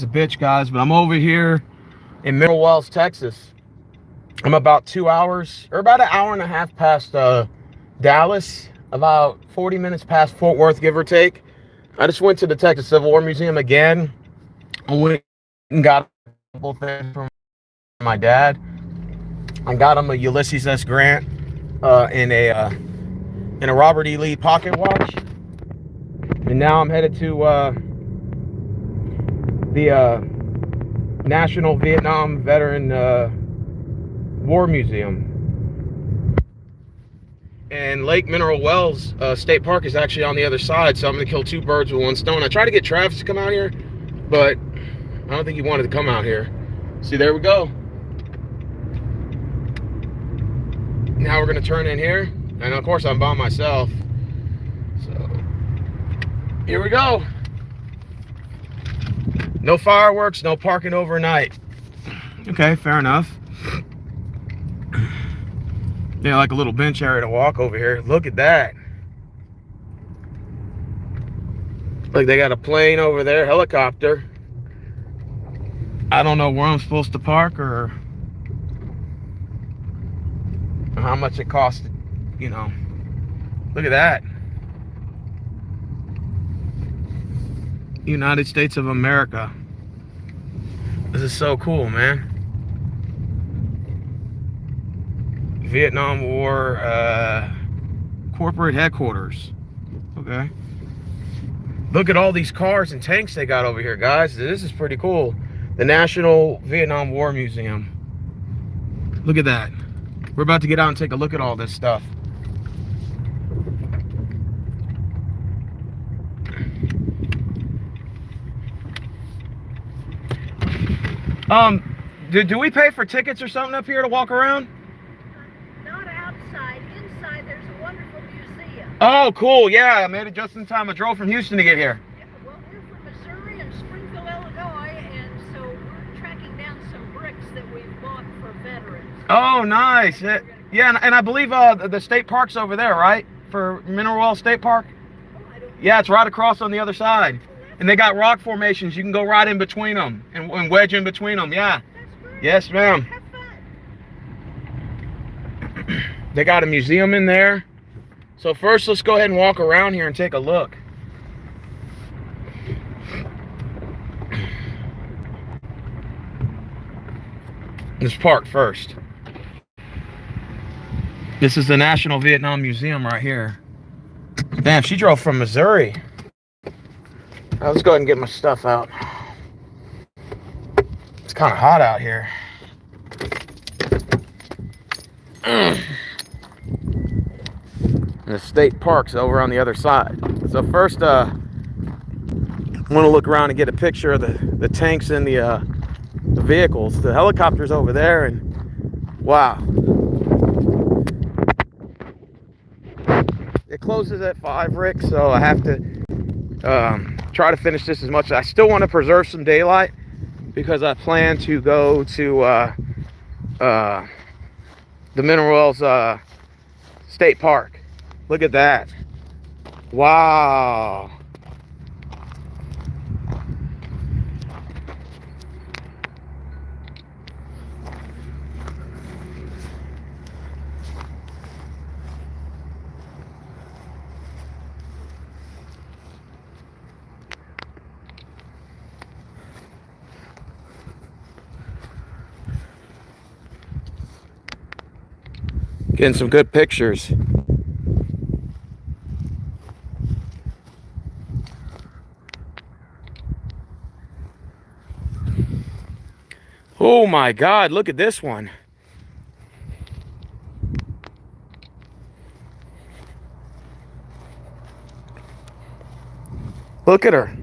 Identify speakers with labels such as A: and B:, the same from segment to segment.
A: a bitch, guys, but I'm over here in Mineral Wells, Texas. I'm about 2 hours or about an hour and a half past Dallas, about 40 minutes past Fort Worth, give or take. I just went to the Texas Civil War Museum again. I went and got a couple things from my dad. I got him a Ulysses S. Grant in a Robert E. Lee pocket watch, and now I'm headed to the National Vietnam Veteran War Museum. And Lake Mineral Wells State Park is actually on the other side, so I'm going to kill two birds with one stone. I tried to get Travis to come out here, but I don't think he wanted to come out here. See, there we go. Now we're going to turn in here, and of course I'm by myself. So here we go. No fireworks, no parking overnight. Okay, fair enough. Yeah, like a little bench area to walk over here. Look at that. Like they got a plane over there, helicopter. I don't know where I'm supposed to park or how much it costs, you know. Look at that. United States of America. This is so cool, man. Vietnam War corporate headquarters. Okay. Look at all these cars and tanks they got over here, guys. This is pretty cool. The National Vietnam War Museum. Look at that. We're about to get out and take a look at all this stuff. Do we pay for tickets or something up here to walk around?
B: Not outside. Inside, there's a wonderful museum.
A: Oh, cool. Yeah, I made it just in time. I drove from Houston to get here.
B: Yeah, well, we're from Missouri and Springfield, Illinois, and so we're tracking down some bricks that we've bought for veterans.
A: Oh, nice. Yeah, and I believe the state park's over there, right? For Mineral Wells State Park?
B: Oh, I don't
A: Yeah, it's right across on the other side. And they got rock formations. You can go right in between them and wedge in between them. Yeah.
B: That's great.
A: Yes, ma'am.
B: Have fun.
A: They got a museum in there. So first, let's go ahead and walk around here and take a look. Let's park first. This is the National Vietnam Museum right here. Damn, she drove from Missouri. Let's go ahead and get my stuff out. It's kind of hot out here. The state park's over on the other side. So first, I want to look around and get a picture of the tanks and the vehicles. The helicopter's over there, and wow. It closes at 5, Rick, so I have to try to finish this as much. I still want to preserve some daylight because I plan to go to the Mineral Wells State Park. Look at that. Wow. Getting some good pictures. Oh my God, look at this one. Look at her.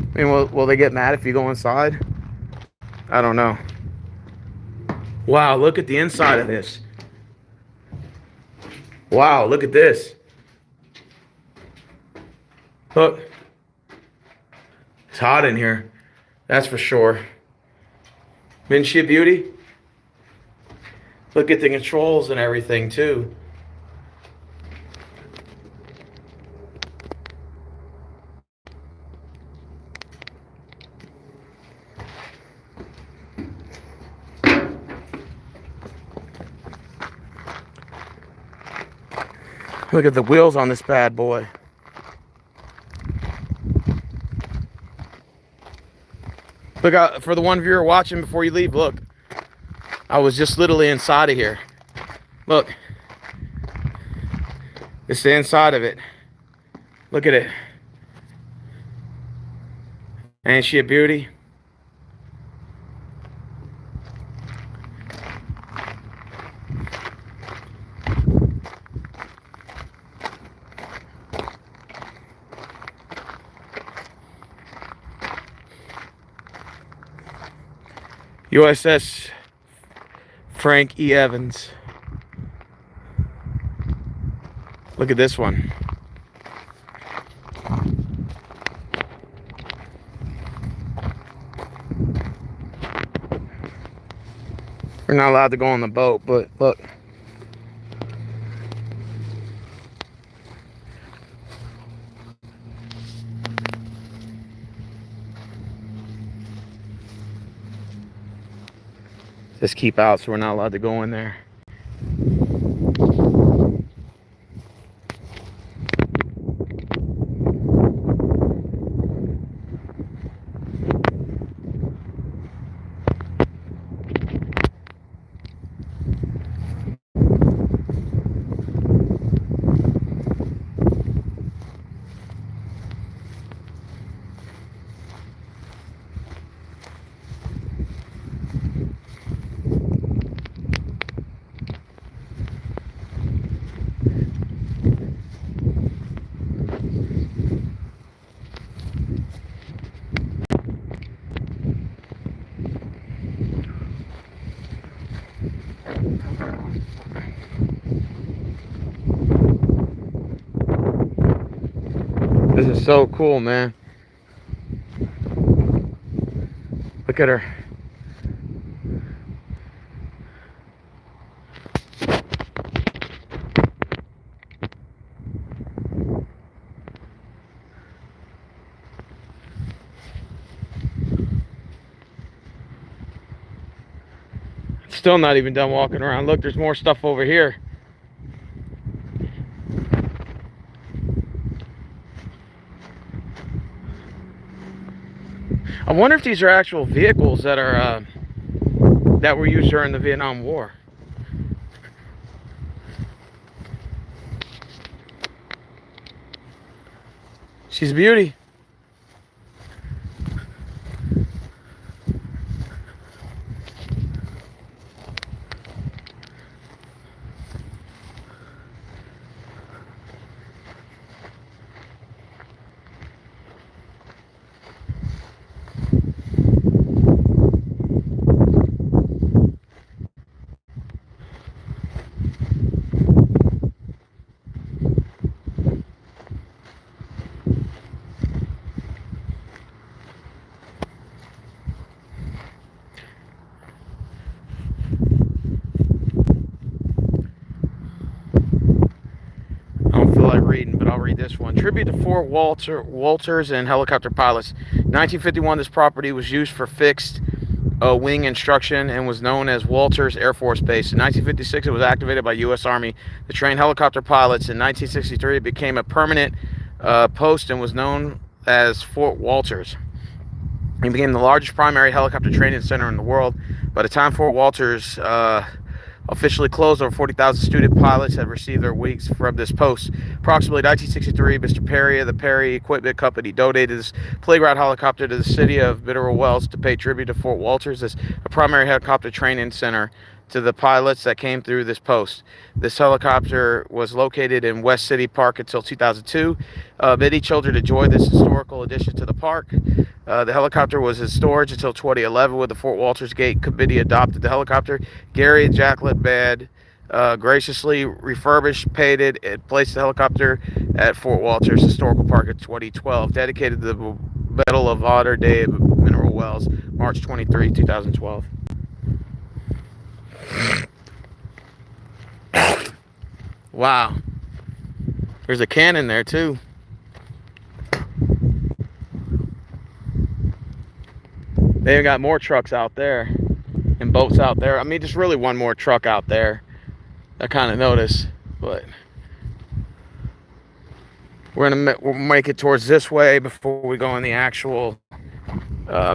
A: I mean, will they get mad if you go inside? I don't know. Wow, look at the inside of this. Wow, look at this. Look, it's hot in here. That's for sure. Isn't she a beauty? Look at the controls and everything too. Look at the wheels on this bad boy. Look out, for the one viewer watching before you leave, look. I was just literally inside of here. Look. It's the inside of it. Look at it. Ain't she a beauty? USS Frank E. Evans. Look at this one. We're not allowed to go on the boat, but look. Just keep out, so we're not allowed to go in there. This is so cool, man. Look at her. Still not even done walking around. Look, there's more stuff over here. I wonder if these are actual vehicles that are that were used during the Vietnam War. She's a beauty. Like reading, but I'll read this one. Tribute to Fort Walters and helicopter pilots. 1951, this property was used for fixed wing instruction and was known as Walters Air Force Base. In 1956, it was activated by U.S. Army to train helicopter pilots. In 1963, it became a permanent post and was known as Fort Walters. It became the largest primary helicopter training center in the world. By the time Fort Walters officially closed, over 40,000 student pilots had received their wings from this post. Approximately 1963, Mr. Perry of the Perry Equipment Company donated this playground helicopter to the city of Mineral Wells to pay tribute to Fort Walters as a primary helicopter training center to the pilots that came through this post. This helicopter was located in West City Park until 2002. Many children enjoyed this historical addition to the park. The helicopter was in storage until 2011 when the Fort Walters Gate Committee adopted the helicopter. Gary and Jacqueline Mann graciously refurbished, painted, and placed the helicopter at Fort Walters Historical Park in 2012, dedicated to the Medal of Honor Day of Mineral Wells, March 23, 2012. Wow. There's a cannon there too. They even got more trucks out there and boats out there. I mean, just really one more truck out there. I kind of noticed, but we'll make it towards this way before we go in the actual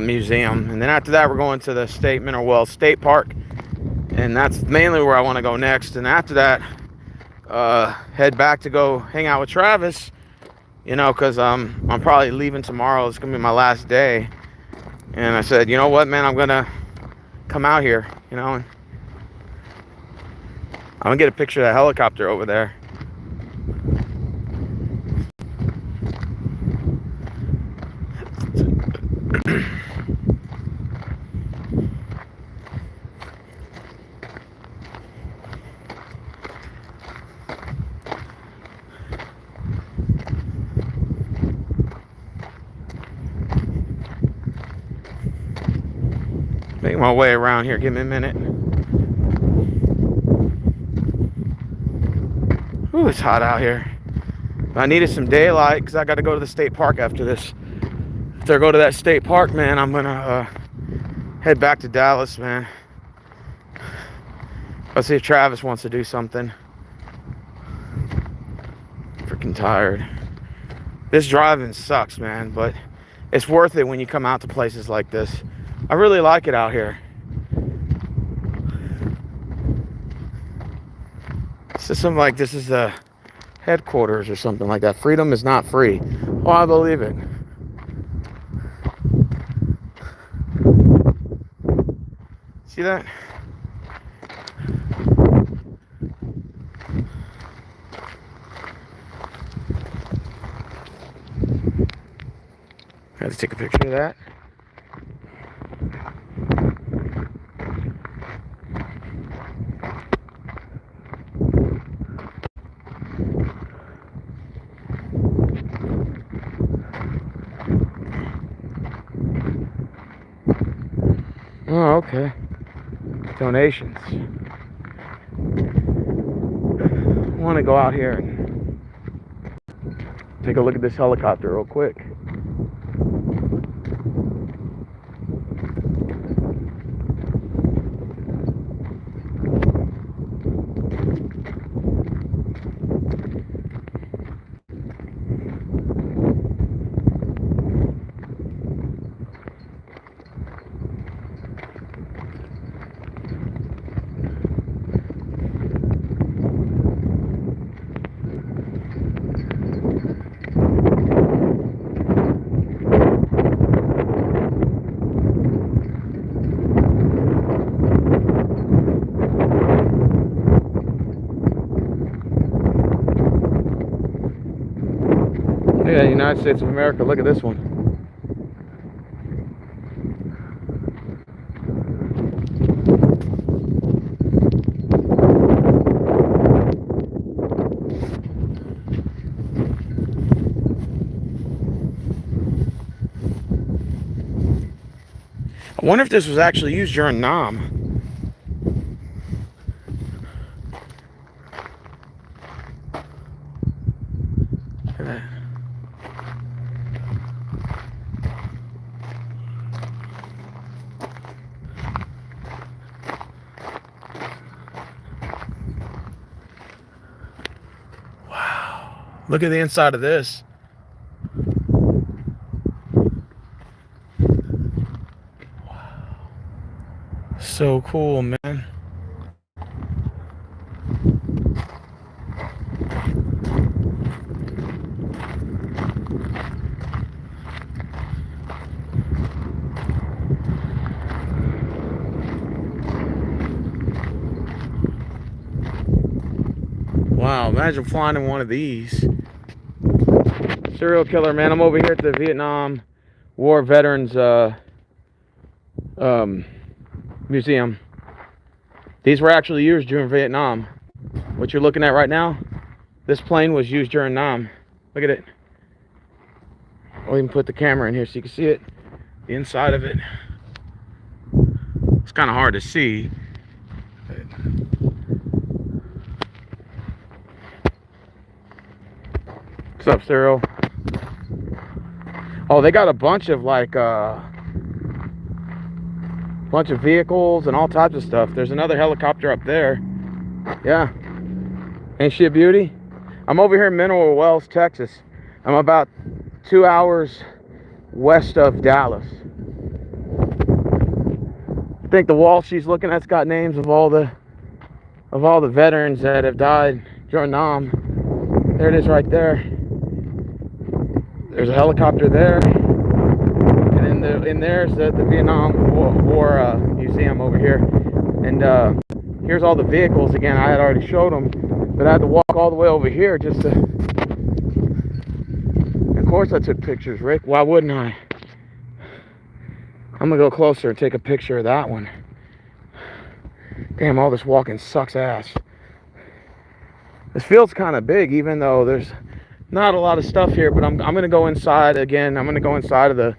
A: museum. And then after that, we're going to the State Mineral Wells State Park. And that's mainly where I want to go next. And after that, head back to go hang out with Travis, you know, because I'm probably leaving tomorrow. It's going to be my last day. And I said, you know what, man, I'm going to come out here, you know. And I'm going to get a picture of that helicopter over there. Make my way around here. Give me a minute. Ooh, it's hot out here. I needed some daylight because I got to go to the state park after this. After I go to that state park, man, I'm going to head back to Dallas, man. I'll see if Travis wants to do something. Freaking tired. This driving sucks, man, but it's worth it when you come out to places like this. I really like it out here. This is something like this is the headquarters or something like that. Freedom is not free. Oh, I believe it. See that? I had to take a picture of that. Oh, okay. Donations. I want to go out here and take a look at this helicopter real quick. Yeah, United States of America. Look at this one. I wonder if this was actually used during Nam. Look at that. Wow. Look at the inside of this. So cool, man. Wow, imagine flying in one of these. Serial killer, man. I'm over here at the Vietnam War Veterans Museum. These were actually used during Vietnam. what you're looking at right now, this plane was used during Nam. Look at it. I'll even put the camera in here so you can see it. The inside of it. It's kind of hard to see. What's up, Cyril? Oh, they got a bunch of like bunch of vehicles and all types of stuff. There's another helicopter up there. Yeah. Ain't she a beauty? I'm over here in Mineral Wells, Texas. I'm about 2 hours west of Dallas. I think the wall she's looking at's got names of all the veterans that have died during Nam. There it is right there. There's a helicopter there. And in there's the Vietnam War Museum over here. And here's all the vehicles again. I had already showed them, but I had to walk all the way over here just to... Of course I took pictures, Rick. Why wouldn't I? I'm gonna go closer and take a picture of that one. Damn, all this walking sucks ass. This field's kind of big, even though there's not a lot of stuff here, but I'm gonna go inside again. I'm gonna go inside of the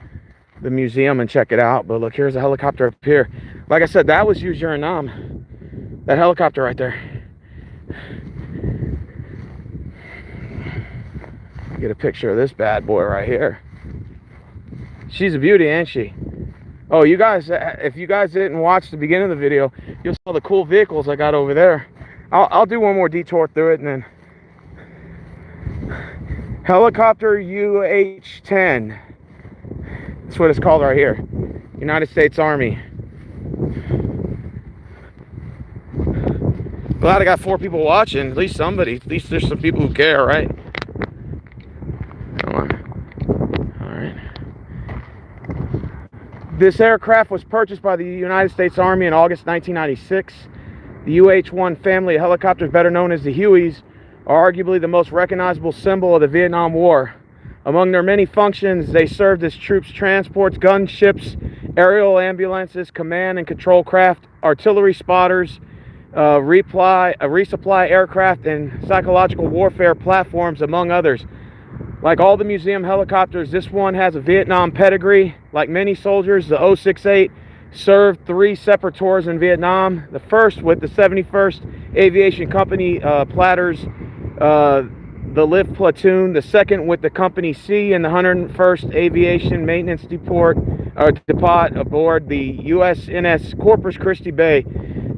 A: museum and check it out. But look, here's a helicopter up here. Like I said, that was used during Nam. That helicopter right there. Get a picture of this bad boy right here. She's a beauty, ain't she? Oh, you guys, if you guys didn't watch the beginning of the video, you'll saw the cool vehicles I got over there. I'll do one more detour through it and then. Helicopter UH-10. That's what it's called right here. United States Army. Glad I got 4 people watching. At least somebody. At least there's some people who care, right? Come on. All right. This aircraft was purchased by the United States Army in August 1996. The UH-1 family of helicopters, better known as the Hueys, are arguably the most recognizable symbol of the Vietnam War. Among their many functions, they served as troops transports, gunships, aerial ambulances, command and control craft, artillery spotters, resupply aircraft, and psychological warfare platforms, among others. Like all the museum helicopters, this one has a Vietnam pedigree. Like many soldiers, the 068 served 3 separate tours in Vietnam. The first with the 71st Aviation Company Platters, the Lift Platoon. The second with the Company C and the 101st Aviation Maintenance Depot aboard the USNS Corpus Christi Bay.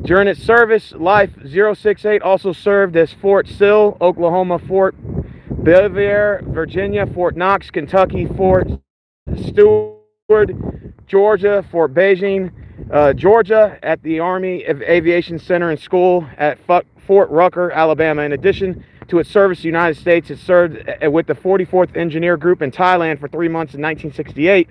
A: During its service life, 068 also served as Fort Sill, Oklahoma, Fort Belvidere, Virginia, Fort Knox, Kentucky, Fort Stewart, Georgia, Fort Beijing, Georgia, at the Army Aviation Center and School at Fort Rucker, Alabama. In addition to its service to the United States, it served with the 44th Engineer Group in Thailand for 3 months in 1968,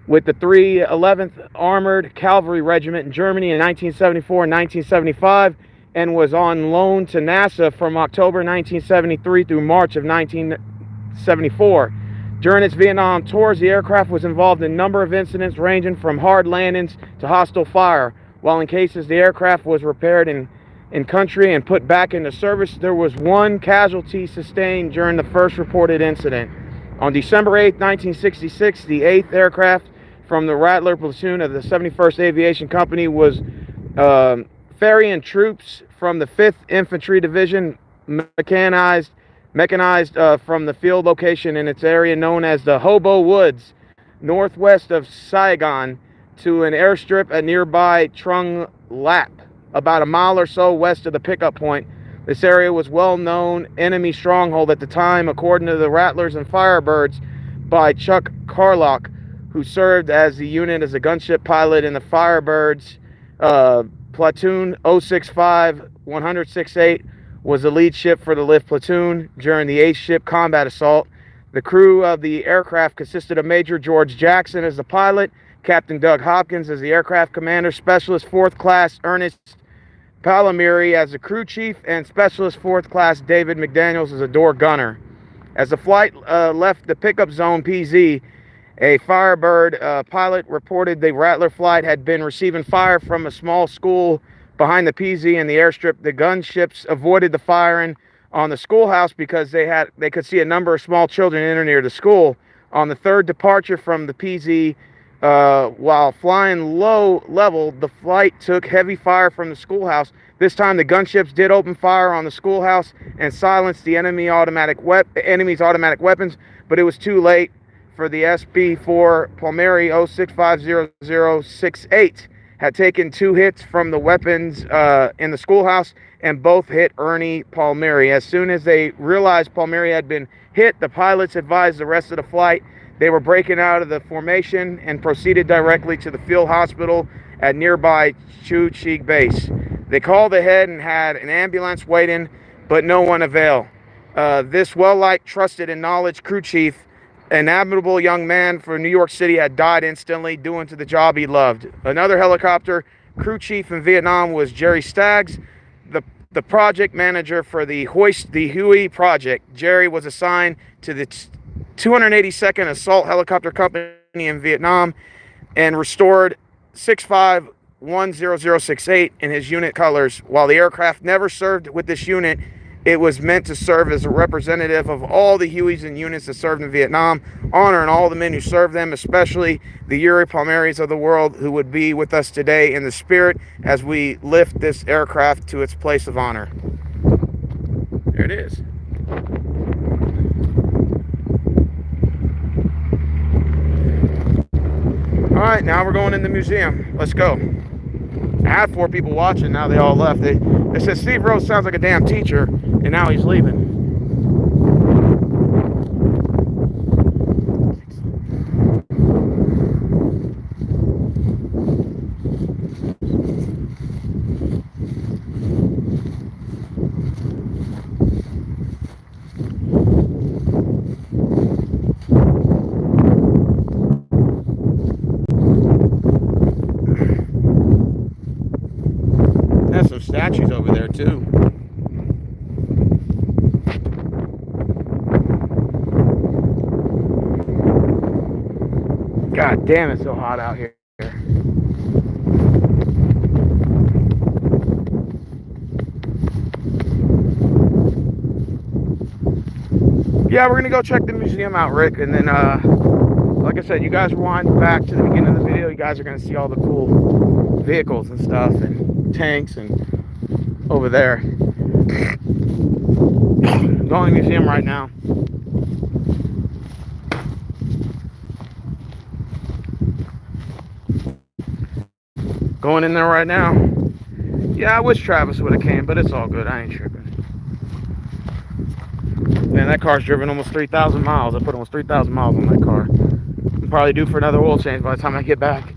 A: with the 311th Armored Cavalry Regiment in Germany in 1974 and 1975, and was on loan to NASA from October 1973 through March of 1974. During its Vietnam tours, the aircraft was involved in a number of incidents ranging from hard landings to hostile fire. While in cases the aircraft was repaired in country and put back into service, there was 1 casualty sustained during the first reported incident. On December 8, 1966, the 8th aircraft from the Rattler platoon of the 71st Aviation Company was ferrying troops from the 5th Infantry Division, mechanized from the field location in its area known as the Hobo Woods, northwest of Saigon, to an airstrip at nearby Trung Lap, about a mile or so west of the pickup point. This area was well-known enemy stronghold at the time, according to the Rattlers and Firebirds by Chuck Carlock, who served as the unit as a gunship pilot in the Firebirds. Platoon 065 168 was the lead ship for the Lift Platoon during the 8th Ship Combat Assault. The crew of the aircraft consisted of Major George Jackson as the pilot, Captain Doug Hopkins as the aircraft commander, Specialist 4th Class Ernest Palmieri as the crew chief, and Specialist 4th Class David McDaniels as a door gunner. As the flight left the pickup zone PZ, a Firebird pilot reported the Rattler flight had been receiving fire from a small school behind the PZ and the airstrip. The gunships avoided the firing on the schoolhouse because they could see a number of small children enter near the school. On the third departure from the PZ, while flying low level, the flight took heavy fire from the schoolhouse. This time the gunships did open fire on the schoolhouse and silenced the enemy's automatic weapons, but it was too late for the SB-4 Palmieri 065068 had taken 2 hits from the weapons in the schoolhouse, and both hit Ernie Palmieri. As soon as they realized Palmieri had been hit, the pilots advised the rest of the flight they were breaking out of the formation and proceeded directly to the field hospital at nearby Chu Chi base. They called ahead and had an ambulance waiting, but no one availed. This well-liked, trusted, and knowledge crew chief, an admirable young man from New York City, had died instantly doing to the job he loved. Another helicopter crew chief in Vietnam was Jerry Staggs, the project manager for the Huey project. Jerry was assigned to the 282nd Assault Helicopter Company in Vietnam and restored 6510068 in his unit colors. While the aircraft never served with this unit, it was meant to serve as a representative of all the Hueys and units that served in Vietnam, honoring all the men who served them, especially the Yuri Palmieris of the world, who would be with us today in the spirit as we lift this aircraft to its place of honor. There it is. All right, now we're going in the museum. Let's go. I had 4 people watching, now they all left. They said Steve Rose sounds like a damn teacher, and now he's leaving. There's some statues over there too. God damn, it's so hot out here. Yeah, we're gonna go check the museum out, Rick, and then like I said, you guys rewind back to the beginning of the video, you guys are gonna see all the cool vehicles and stuff and tanks and over there. I'm going to the museum right now. Going in there right now. Yeah, I wish Travis would have came, but it's all good. I ain't tripping. Man, that car's driven almost 3,000 miles. I put almost 3,000 miles on that car. I'm probably due for another oil change by the time I get back.